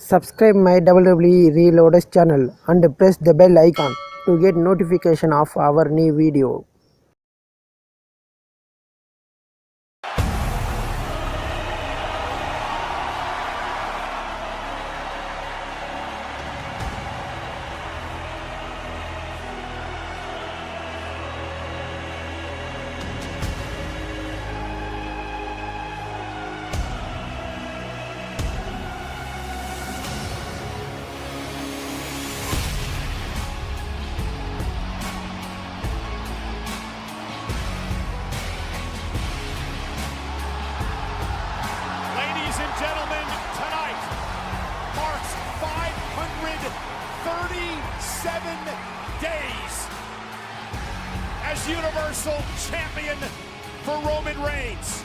Subscribe my WWE Reloaders channel and press the bell icon to get notification of our new video. Ladies and gentlemen, tonight marks 537 days as Universal Champion for Roman Reigns.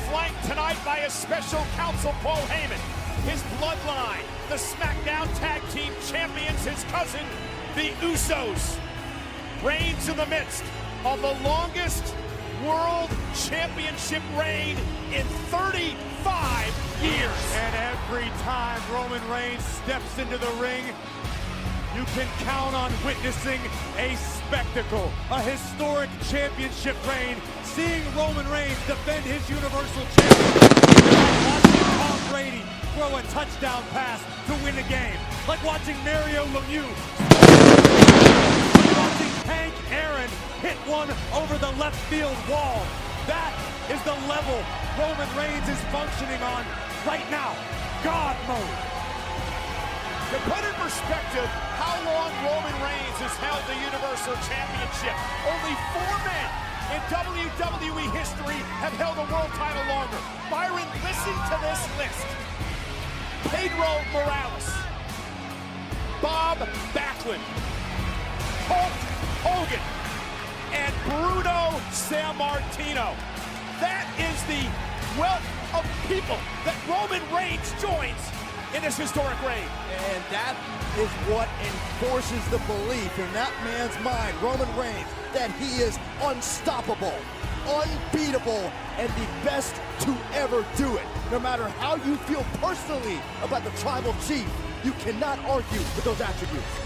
Flanked tonight by a special counsel, Paul Heyman, his bloodline, the SmackDown Tag Team Champions, his cousin, the Usos. Reigns in the midst of the longest World Championship reign in 35 years. And every time Roman Reigns steps into the ring, you can count on witnessing a spectacle, a historic championship reign, seeing Roman Reigns defend his Universal Championship, like watching Tom Brady throw a touchdown pass to win a game, like watching Mario Lemieux, like watching Hank Aaron hit one over the left field wall. That is the level Roman Reigns is functioning on right now. God mode. To put in perspective how long Roman Reigns has held the Universal Championship, only 4 men in WWE history have held a world title longer. Byron, listen to this list. Pedro Morales, Bob Backlund, Hulk Hogan, and Bruno Sammartino. That is the wealth of people that Roman Reigns joins in this historic reign. And that is what enforces the belief in that man's mind, Roman Reigns, that he is unstoppable, unbeatable, and the best to ever do it. No matter how you feel personally about the tribal chief, you cannot argue with those attributes.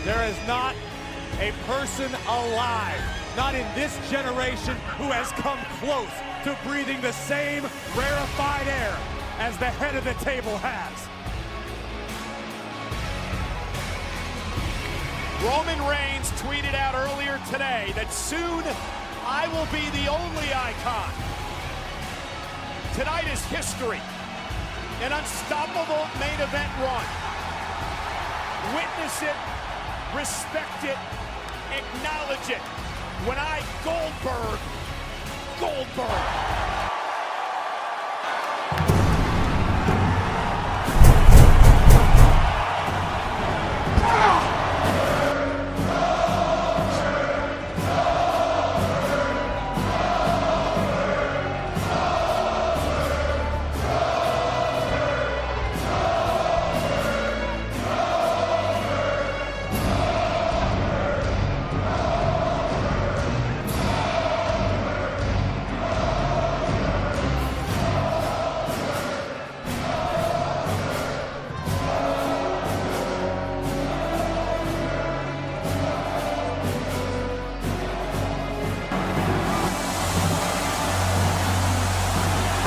There is not a person alive, not in this generation, who has come close to breathing the same rarefied air as the head of the table has. Roman Reigns tweeted out earlier today that soon I will be the only icon. Tonight is history, an unstoppable main event run. Witness it, respect it, acknowledge it. When I Goldberg.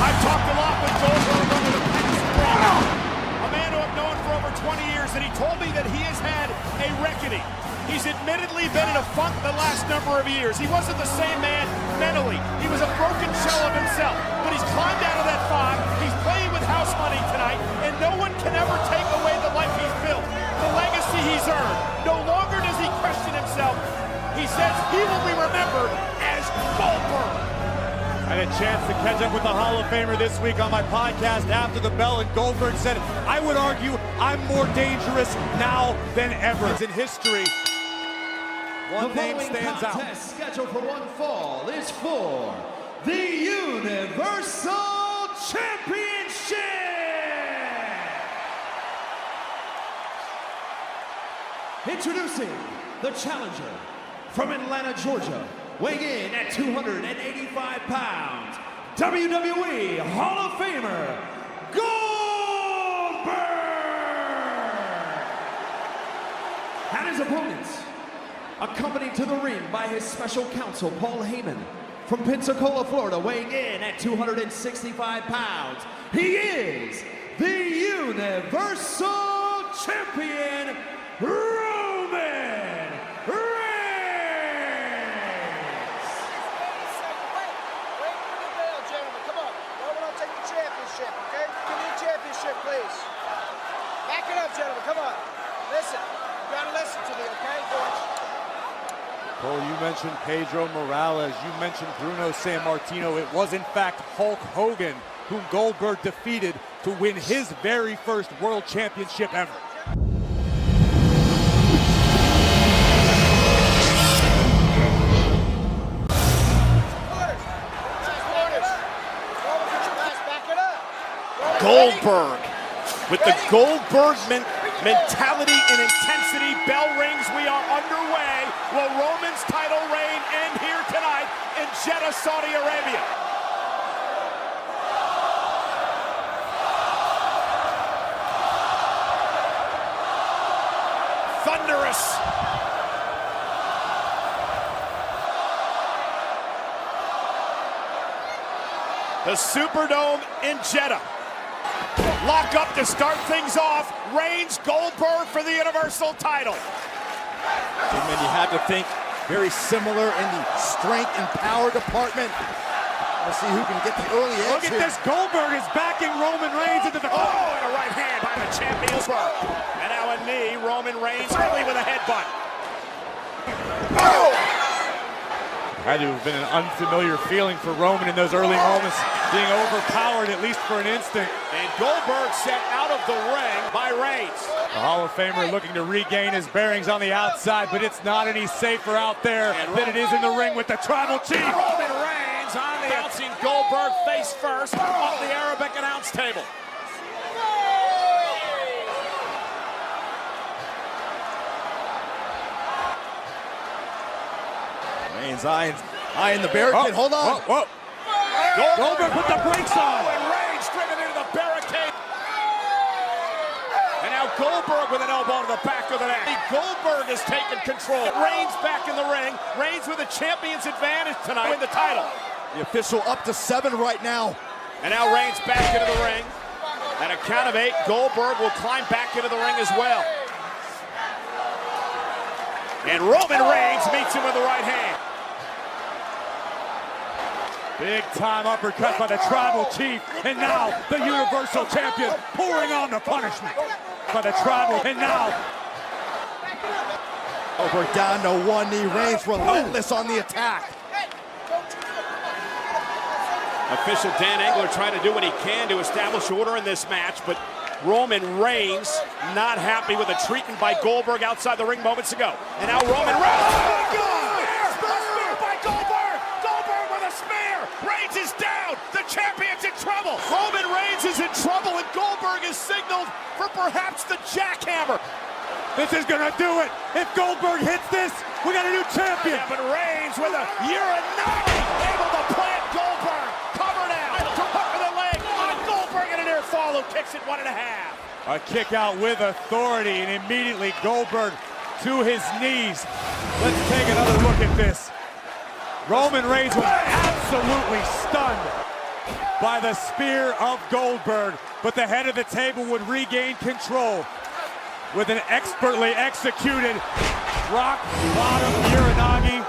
I've talked a lot with Goldberg over the past week. A man who I've known for over 20 years, and he told me that he has had a reckoning. He's admittedly been in a funk the last number of years. He wasn't the same man mentally. He was a broken shell of himself, but he's climbed out of that fog. He's playing with house money tonight, and no one can ever take away the life he's built, the legacy he's earned. No longer does he question himself. He says he will be remembered as Goldberg. I had a chance to catch up with the Hall of Famer this week on my podcast After the Bell, and Goldberg said, I would argue I'm more dangerous now than ever. In history, one name stands out. The following contest scheduled for one fall is for the Universal Championship! Introducing the challenger from Atlanta, Georgia, weighing in at 285 pounds, WWE Hall of Famer, Goldberg! And his opponents, accompanied to the ring by his special counsel, Paul Heyman, from Pensacola, Florida, weighing in at 265 pounds, he is the Universal Champion, Roman Reigns! Wait for the bell, gentlemen. Come on. Roman will take the championship, okay? Give me the championship, please. Back it up, gentlemen. Come on. Listen. You gotta listen to me, okay? Cole, you mentioned Pedro Morales, you mentioned Bruno Sammartino. It was, in fact, Hulk Hogan whom Goldberg defeated to win his very first World Championship ever. Goldberg with the Goldberg mentality and intensity. Bell rings, we are underway. Will Roman's title reign end here tonight in Jeddah, Saudi Arabia? Thunderous. The Superdome in Jeddah. Lock up to start things off. Reigns, Goldberg for the Universal title. And you have to think very similar in the strength and power department. Let's see who can get the early edge. Look at this, Goldberg is backing Roman Reigns into the... Oh, and a right hand by the champion. And now a knee, Roman Reigns early with a headbutt. Oh! Had to have been an unfamiliar feeling for Roman in those early moments, being overpowered at least for an instant. And Goldberg sent out of the ring by Reigns. The Hall of Famer looking to regain his bearings on the outside, but it's not any safer out there than it is in the ring with the Tribal Chief. Roman Reigns on the bouncing Goldberg face first off the Arabic announce table. Reigns eyeing the barricade. Hold on. Whoa. Goldberg put the brakes on. And Reigns driven into the barricade. And now Goldberg with an elbow to the back of the neck. Goldberg has taken control. Reigns back in the ring. Reigns with a champion's advantage tonight. Win the title. The official up to 7 right now. And now Reigns back into the ring. At a count of 8, Goldberg will climb back into the ring as well. And Roman Reigns meets him with the right hand. Big time uppercut by the Tribal Chief, and now the Universal Champion pouring on the punishment by the Tribal, and now Goldberg down to one knee. Reigns relentless on the attack. Official Dan Engler trying to do what he can to establish order in this match, but Roman Reigns not happy with the treatment by Goldberg outside the ring moments ago. And now Roman Reigns. Oh my God! A spear by Goldberg! Goldberg with a spear! Reigns is down! The champion's in trouble! Roman Reigns is in trouble, and Goldberg is signaled for perhaps the jackhammer. this is gonna do it. If Goldberg hits this, we got a new champion. Yeah, but Reigns with a Uranage able to plant Goldberg. Cover now. To hook of the leg on Goldberg, and an air follow kicks it 1.5. A kick out with authority, and immediately Goldberg to his knees. Let's take another look at this. Roman Reigns was absolutely stunned by the spear of Goldberg, but the head of the table would regain control with an expertly executed rock bottom Uranage.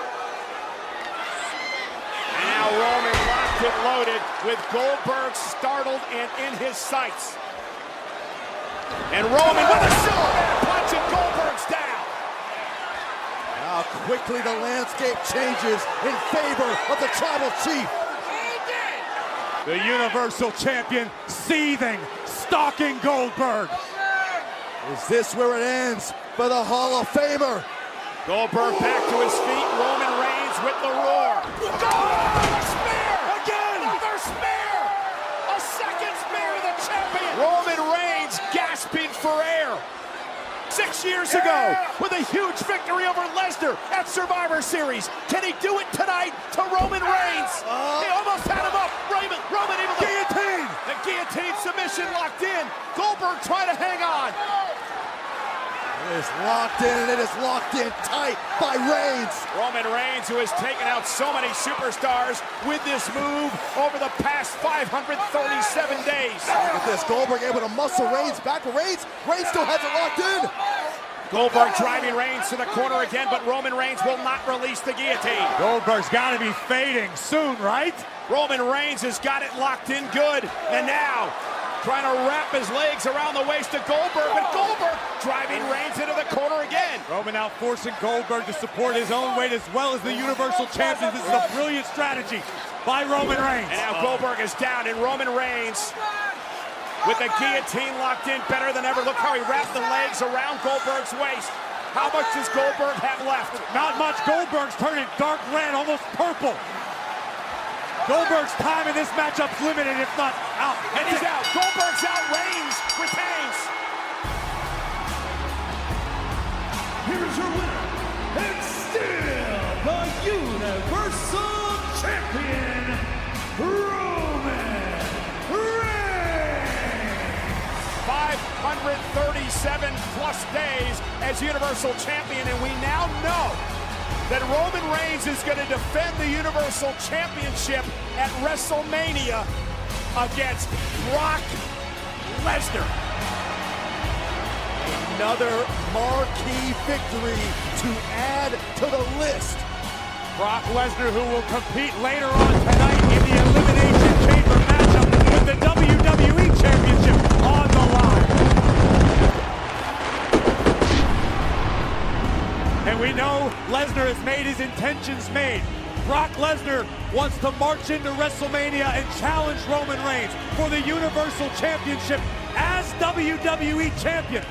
And now Roman locked and loaded with Goldberg startled and in his sights. And Roman with a Superman punch, and Goldberg's down. How quickly the landscape changes in favor of the Tribal Chief. The Universal Champion seething, stalking Goldberg. Is this where it ends for the Hall of Famer? Goldberg back to his feet. Roman Reigns with the roar. Oh, spear! Again! Another spear! A second spear of the champion! Roman Reigns gasping for air. 6 years ago, with a huge victory over Lesnar at Survivor Series. Can he do it tonight to Roman Reigns? He almost had him up. Roman able to... Guillotine! The guillotine submission locked in. Goldberg trying to hang on. It is locked in, and it is locked in tight by Reigns. Roman Reigns, who has taken out so many superstars with this move over the past 537 days. Look at this, Goldberg able to muscle Reigns back, but Reigns still has it locked in. Goldberg driving Reigns to the corner again, but Roman Reigns will not release the guillotine. Goldberg's got to be fading soon, right? Roman Reigns has got it locked in good, and now trying to wrap his legs around the waist of Goldberg, but Goldberg driving Reigns into the corner again. Roman now forcing Goldberg to support his own weight as well as the Universal Champion. This is a brilliant strategy by Roman Reigns. And now Goldberg is down, and Roman Reigns with the guillotine locked in better than ever. Look how he wrapped the legs around Goldberg's waist. How much does Goldberg have left? Not much. Goldberg's turning dark red, almost purple. Goldberg's time in this matchup's limited, if not out. And he's out. Goldberg's out. Reigns retains. Here's your winner, and still the Universal Champion, Roman Reigns. 537 plus days as Universal Champion, and we now know that Roman Reigns is going to defend the Universal Championship at WrestleMania against Brock Lesnar. Another marquee victory to add to the list. Brock Lesnar, who will compete later on tonight in the Elimination Chamber matchup with the WWE Championship on the line. And we know Lesnar has made his intentions made. Brock Lesnar wants to march into WrestleMania and challenge Roman Reigns for the Universal Championship as WWE Champion.